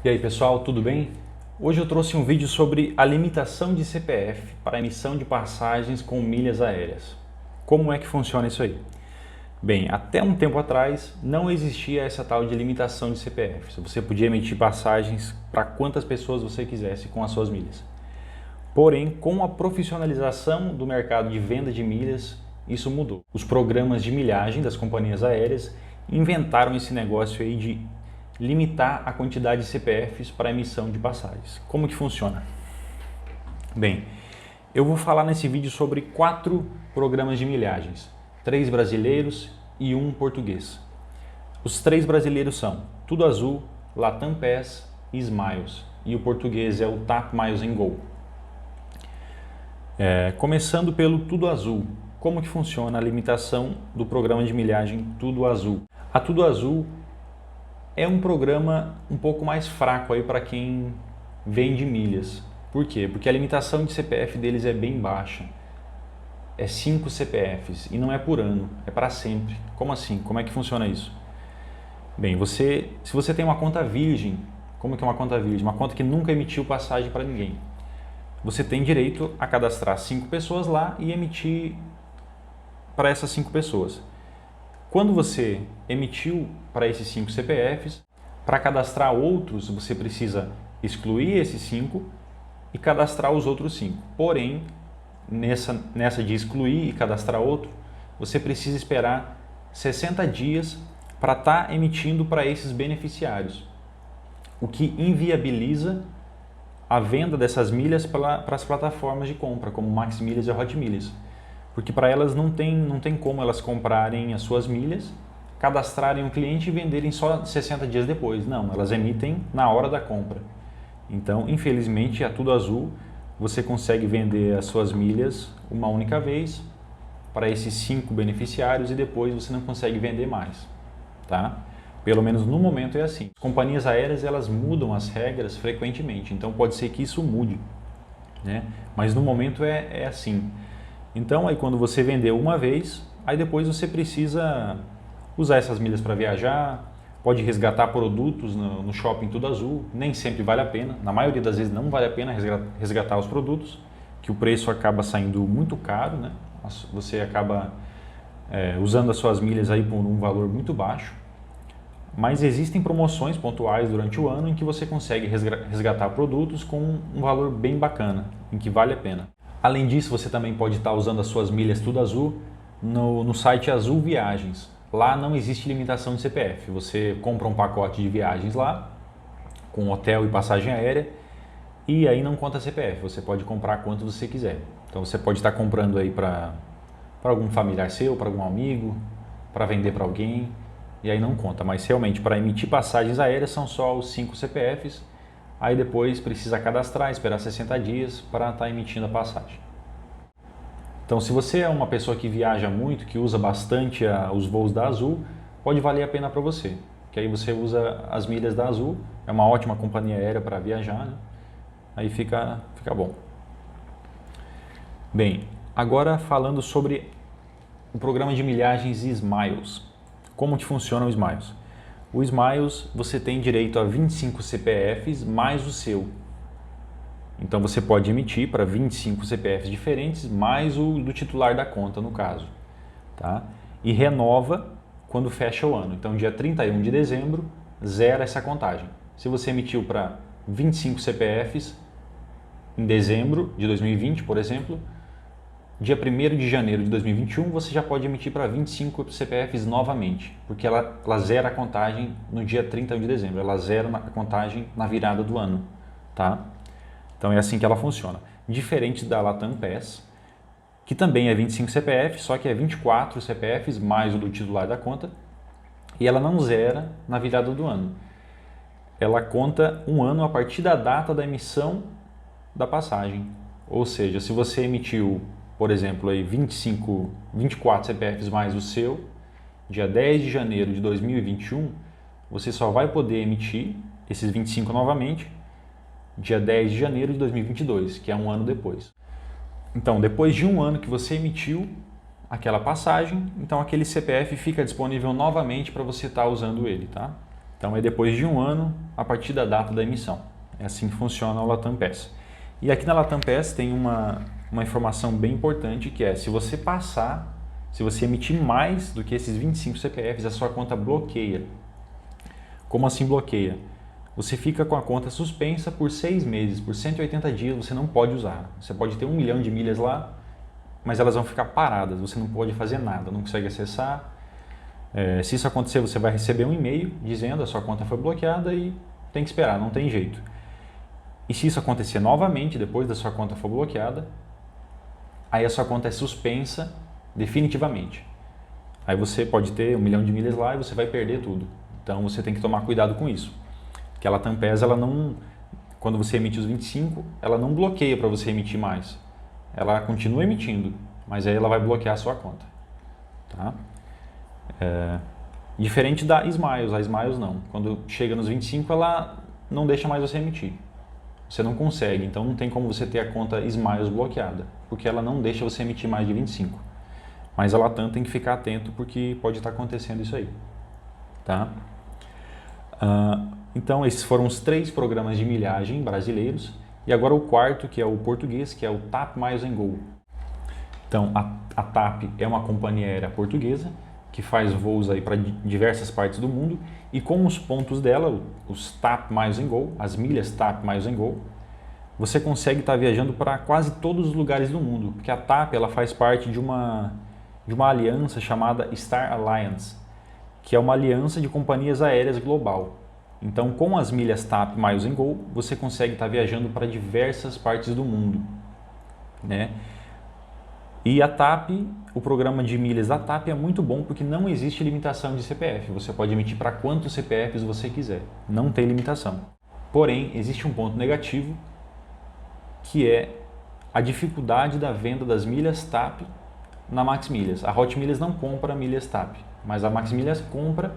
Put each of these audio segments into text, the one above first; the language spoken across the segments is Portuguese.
E aí pessoal, tudo bem? Hoje eu trouxe um vídeo sobre a limitação de CPF para a emissão de passagens com milhas aéreas. Como é que funciona isso aí? Bem, até um tempo atrás não existia essa tal de limitação de CPF. Você podia emitir passagens para quantas pessoas você quisesse com as suas milhas. Porém, com a profissionalização do mercado de venda de milhas, isso mudou. Os programas de milhagem das companhias aéreas inventaram esse negócio aí de limitar a quantidade de CPFs para emissão de passagens. Como que funciona? Bem, eu vou falar nesse vídeo sobre 4 programas de milhagens, 3 brasileiros e 1 português. Os 3 brasileiros são Tudo Azul, Latam Pass e Smiles, e o português é o TAP Miles & Go. Começando pelo Tudo Azul, como que funciona a limitação do programa de milhagem Tudo Azul? A Tudo Azul é um programa um pouco mais fraco aí para quem vende milhas. Por quê? Porque a limitação de CPF deles é bem baixa. É 5 CPFs e não é por ano, é para sempre. Como assim? Como é que funciona isso? Bem, se você tem uma conta virgem, como que é uma conta virgem? Uma conta que nunca emitiu passagem para ninguém. Você tem direito a cadastrar 5 pessoas lá e emitir para essas 5 pessoas. Quando você emitiu para esses 5 CPFs, para cadastrar outros, você precisa excluir esses 5 e cadastrar os outros 5. Porém, nessa de excluir e cadastrar outro, você precisa esperar 60 dias para estar emitindo para esses beneficiários, o que inviabiliza a venda dessas milhas para as plataformas de compra, como Max Milhas e Hot Milhas. Porque para elas não tem como elas comprarem as suas milhas, cadastrarem um cliente e venderem só 60 dias depois. Não, elas emitem na hora da compra. Então, infelizmente, a Tudo Azul, você consegue vender as suas milhas uma única vez para esses 5 beneficiários e depois você não consegue vender mais, tá? Pelo menos no momento é assim. As companhias aéreas, elas mudam as regras frequentemente, então pode ser que isso mude, né? Mas no momento é assim. Então, aí quando você vendeu uma vez, aí depois você precisa usar essas milhas para viajar, pode resgatar produtos no shopping Tudo Azul, nem sempre vale a pena, na maioria das vezes não vale a pena resgatar os produtos, que o preço acaba saindo muito caro, né? Você acaba usando as suas milhas aí por um valor muito baixo, mas existem promoções pontuais durante o ano em que você consegue resgatar produtos com um valor bem bacana, em que vale a pena. Além disso, você também pode estar usando as suas milhas Tudo Azul no site Azul Viagens. Lá não existe limitação de CPF. Você compra um pacote de viagens lá, com hotel e passagem aérea, e aí não conta CPF. Você pode comprar quanto você quiser. Então você pode estar comprando aí para algum familiar seu, para algum amigo, para vender para alguém, e aí não conta. Mas realmente, para emitir passagens aéreas são só os 5 CPFs, aí depois precisa cadastrar, esperar 60 dias para estar emitindo a passagem. Então, se você é uma pessoa que viaja muito, que usa bastante os voos da Azul, pode valer a pena para você. Que aí você usa as milhas da Azul, é uma ótima companhia aérea para viajar, né? Aí fica bom. Bem, agora falando sobre o programa de milhagens Smiles. Como que funciona o Smiles? O Smiles, você tem direito a 25 CPFs mais o seu. Então você pode emitir para 25 CPFs diferentes, mais o do titular da conta, no caso. Tá? E renova quando fecha o ano. Então dia 31 de dezembro, zera essa contagem. Se você emitiu para 25 CPFs em dezembro de 2020, por exemplo, dia 1º de janeiro de 2021, você já pode emitir para 25 CPFs novamente, porque ela zera a contagem no dia 31 de dezembro, ela zera a contagem na virada do ano, tá? Então é assim que ela funciona. Diferente da Latam Pass, que também é 25 CPFs, só que é 24 CPFs mais o do titular da conta, e ela não zera na virada do ano. Ela conta um ano a partir da data da emissão da passagem. Ou seja, se você emitiu, por exemplo, aí 24 CPFs mais o seu, dia 10 de janeiro de 2021, você só vai poder emitir esses 25 novamente dia 10 de janeiro de 2022, que é um ano depois. Então, depois de um ano que você emitiu aquela passagem, então aquele CPF fica disponível novamente para você estar usando ele, tá? Então é depois de um ano a partir da data da emissão. É assim que funciona o Latam Pass. E aqui na Latam Pass tem uma informação bem importante que é, se você emitir mais do que esses 25 CPFs, a sua conta bloqueia. Como assim bloqueia? Você fica com a conta suspensa por 6 meses, por 180 dias você não pode usar. Você pode ter 1 milhão de milhas lá, mas elas vão ficar paradas, você não pode fazer nada, não consegue acessar. Se isso acontecer, você vai receber um e-mail dizendo a sua conta foi bloqueada e tem que esperar, não tem jeito. E se isso acontecer novamente, depois da sua conta for bloqueada, aí a sua conta é suspensa definitivamente. Aí você pode ter 1 milhão de milhas lá e você vai perder tudo. Então você tem que tomar cuidado com isso. Porque a Latam Pass, ela não, quando você emite os 25, ela não bloqueia para você emitir mais. Ela continua emitindo, mas aí ela vai bloquear a sua conta. Tá? Diferente da Smiles, a Smiles não. Quando chega nos 25, ela não deixa mais você emitir. Você não consegue, então não tem como você ter a conta Smiles bloqueada, porque ela não deixa você emitir mais de 25. Mas a Latam tem que ficar atento porque pode estar acontecendo isso aí. Tá? Então esses foram os 3 programas de milhagem brasileiros e agora o quarto, que é o português, que é o TAP Miles & Go. Então a TAP é uma companhia aérea portuguesa que faz voos aí para diversas partes do mundo e com os pontos dela, os TAP Miles & Go, as milhas TAP Miles & Go, você consegue estar viajando para quase todos os lugares do mundo, porque a TAP ela faz parte de uma aliança chamada Star Alliance, que é uma aliança de companhias aéreas global. Então, com as milhas TAP Miles & Go, você consegue estar viajando para diversas partes do mundo, né? E a TAP, o programa de milhas da TAP é muito bom porque não existe limitação de CPF. Você pode emitir para quantos CPFs você quiser, não tem limitação. Porém, existe um ponto negativo, que é a dificuldade da venda das milhas TAP na Max Milhas. A Hot Milhas não compra milhas TAP, mas a Max Milhas compra,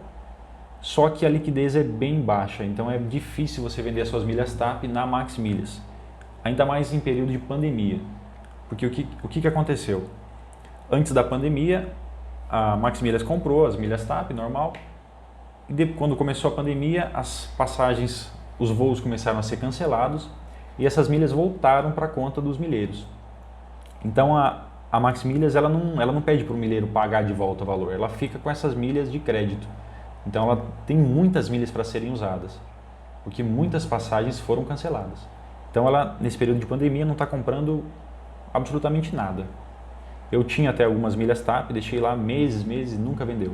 só que a liquidez é bem baixa, então é difícil você vender as suas milhas TAP na Max Milhas, ainda mais em período de pandemia. Porque o que aconteceu? Antes da pandemia, a Max Milhas comprou as milhas TAP, normal, e quando começou a pandemia, as passagens, os voos começaram a ser cancelados e essas milhas voltaram para a conta dos milheiros. Então a Max Milhas ela não pede para o milheiro pagar de volta o valor, ela fica com essas milhas de crédito. Então ela tem muitas milhas para serem usadas, porque muitas passagens foram canceladas. Então ela, nesse período de pandemia, não está comprando absolutamente nada. Eu tinha até algumas milhas TAP, deixei lá meses e nunca vendeu.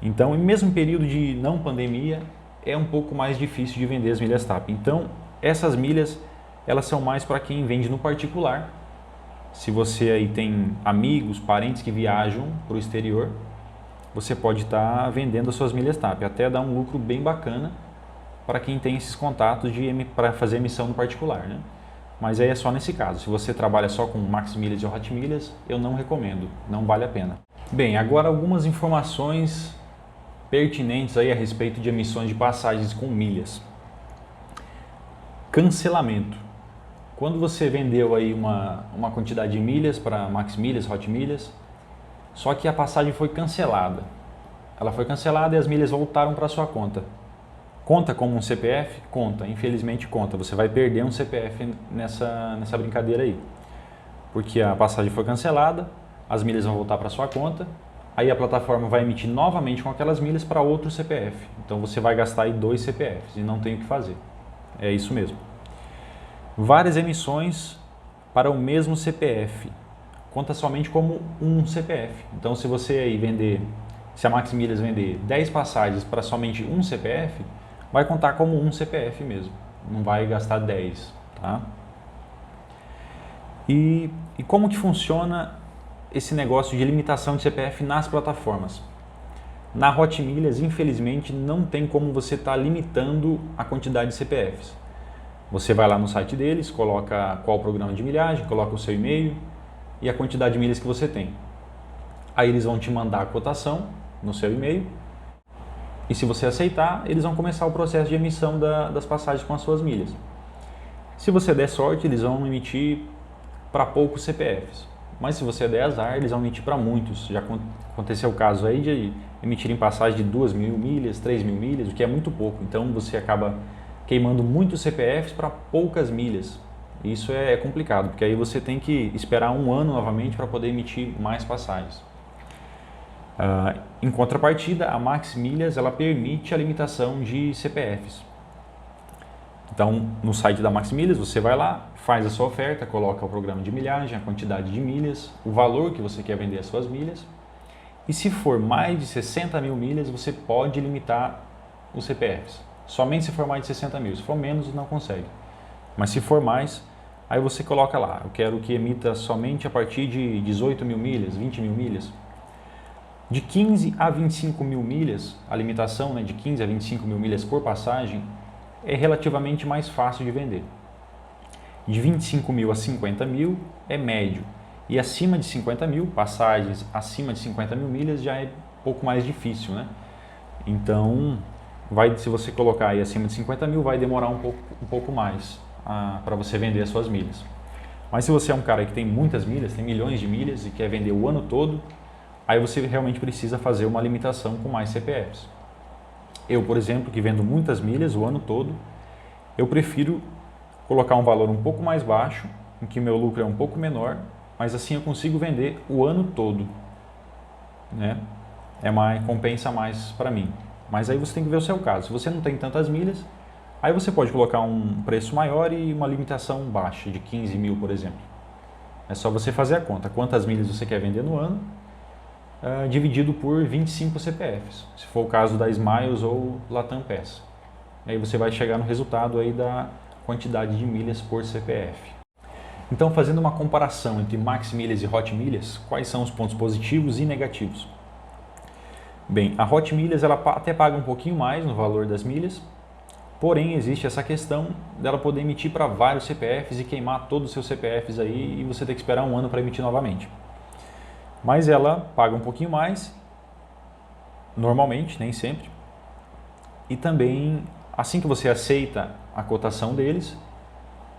Então, em mesmo período de não pandemia, é um pouco mais difícil de vender as milhas TAP. Então, essas milhas, elas são mais para quem vende no particular. Se você aí tem amigos, parentes que viajam para o exterior, você pode estar vendendo as suas milhas TAP, até dar um lucro bem bacana para quem tem esses contatos para fazer emissão no particular, né? Mas aí é só nesse caso. Se você trabalha só com Max Milhas e Hot Milhas, eu não recomendo, não vale a pena. Bem, agora algumas informações pertinentes aí a respeito de emissões de passagens com milhas. Cancelamento. Quando você vendeu aí uma quantidade de milhas para Max Milhas, Hot Milhas, só que a passagem foi cancelada. Ela foi cancelada e as milhas voltaram para sua conta. Conta como um CPF? Conta, infelizmente conta. Você vai perder um CPF nessa brincadeira aí. Porque a passagem foi cancelada, as milhas vão voltar para sua conta, aí a plataforma vai emitir novamente com aquelas milhas para outro CPF. Então você vai gastar aí 2 CPFs e não tem o que fazer. É isso mesmo. Várias emissões para o mesmo CPF. Conta somente como um CPF. Então se você aí se a Max Milhas vender 10 passagens para somente um CPF, vai contar como um CPF mesmo, não vai gastar 10, tá? E como que funciona esse negócio de limitação de CPF nas plataformas? Na Hot Milhas, infelizmente, não tem como você estar limitando a quantidade de CPFs. Você vai lá no site deles, coloca qual programa de milhagem, coloca o seu e-mail e a quantidade de milhas que você tem. Aí eles vão te mandar a cotação no seu e-mail. E se você aceitar, eles vão começar o processo de emissão das passagens com as suas milhas. Se você der sorte, eles vão emitir para poucos CPFs. Mas se você der azar, eles vão emitir para muitos. Já aconteceu o caso aí emitirem passagem de 2.000 milhas, 3.000 milhas, o que é muito pouco. Então você acaba queimando muitos CPFs para poucas milhas. Isso é complicado, porque aí você tem que esperar um ano novamente para poder emitir mais passagens. Em contrapartida, a Max Milhas ela permite a limitação de CPFs. Então, no site da Max Milhas, você vai lá, faz a sua oferta, coloca o programa de milhagem, a quantidade de milhas, o valor que você quer vender as suas milhas. E se for mais de 60.000 milhas, você pode limitar os CPFs. Somente se for mais de 60 mil. Se for menos, não consegue. Mas se for mais, aí você coloca lá, eu quero que emita somente a partir de 18.000 milhas, 20.000 milhas. De 15 a 25.000 milhas, a limitação, né, de 15 a 25.000 milhas por passagem, é relativamente mais fácil de vender. De 25.000 a 50.000 é médio. E acima de 50.000, passagens acima de 50.000 milhas já é um pouco mais difícil, né? Então, se você colocar aí acima de 50.000, vai demorar um pouco mais para você vender as suas milhas. Mas se você é um cara que tem muitas milhas, tem milhões de milhas e quer vender o ano todo, aí você realmente precisa fazer uma limitação com mais CPFs. Eu, por exemplo, que vendo muitas milhas o ano todo, eu prefiro colocar um valor um pouco mais baixo, em que meu lucro é um pouco menor, mas assim eu consigo vender o ano todo, né? Compensa mais para mim. Mas aí você tem que ver o seu caso. Se você não tem tantas milhas, aí você pode colocar um preço maior e uma limitação baixa, de 15.000, por exemplo. É só você fazer a conta. Quantas milhas você quer vender no ano, dividido por 25 CPFs, se for o caso da Smiles ou Latam Pass. Aí você vai chegar no resultado aí da quantidade de milhas por CPF. Então, fazendo uma comparação entre Max Milhas e Hot Milhas, quais são os pontos positivos e negativos? Bem, a Hot Milhas ela até paga um pouquinho mais no valor das milhas, porém existe essa questão dela poder emitir para vários CPFs e queimar todos os seus CPFs aí e você ter que esperar um ano para emitir novamente. Mas ela paga um pouquinho mais, normalmente, nem sempre, e também assim que você aceita a cotação deles,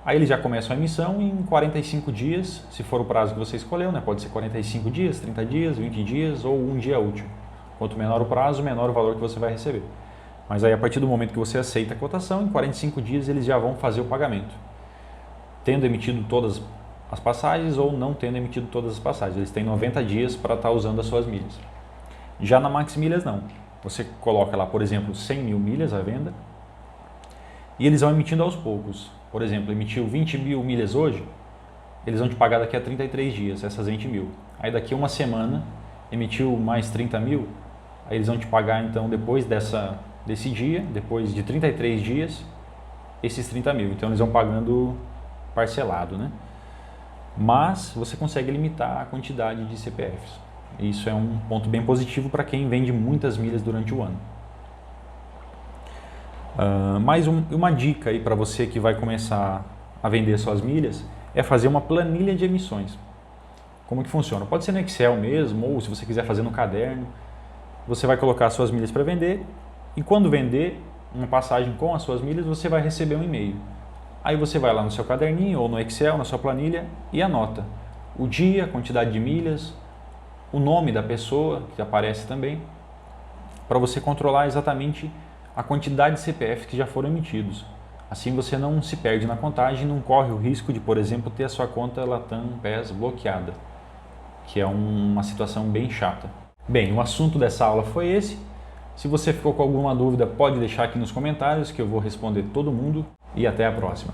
aí eles já começam a emissão em 45 dias, se for o prazo que você escolheu, né? Pode ser 45 dias, 30 dias, 20 dias ou um dia útil. Quanto menor o prazo, menor o valor que você vai receber. Mas aí a partir do momento que você aceita a cotação, em 45 dias eles já vão fazer o pagamento. Tendo emitido todas as passagens ou não tendo emitido todas as passagens. Eles têm 90 dias para estar usando as suas milhas. Já na Max Milhas não. Você coloca lá, por exemplo, 100.000 milhas à venda e eles vão emitindo aos poucos. Por exemplo, emitiu 20.000 milhas hoje, eles vão te pagar daqui a 33 dias, essas 20.000. Aí daqui a uma semana, emitiu mais 30.000, aí eles vão te pagar então depois desse dia, depois de 33 dias, esses 30.000. Então eles vão pagando parcelado, né? Mas você consegue limitar a quantidade de CPFs. Isso é um ponto bem positivo para quem vende muitas milhas durante o ano. Mais uma dica aí para você que vai começar a vender suas milhas é fazer uma planilha de emissões. Como que funciona? Pode ser no Excel mesmo, ou se você quiser fazer no caderno. Você vai colocar suas milhas para vender e quando vender uma passagem com as suas milhas, você vai receber um e-mail. Aí você vai lá no seu caderninho ou no Excel, na sua planilha e anota o dia, a quantidade de milhas, o nome da pessoa que aparece também, para você controlar exatamente a quantidade de CPF que já foram emitidos. Assim você não se perde na contagem e não corre o risco de, por exemplo, ter a sua conta Latam Pass bloqueada, que é uma situação bem chata. Bem, o assunto dessa aula foi esse. Se você ficou com alguma dúvida, pode deixar aqui nos comentários que eu vou responder todo mundo e até a próxima.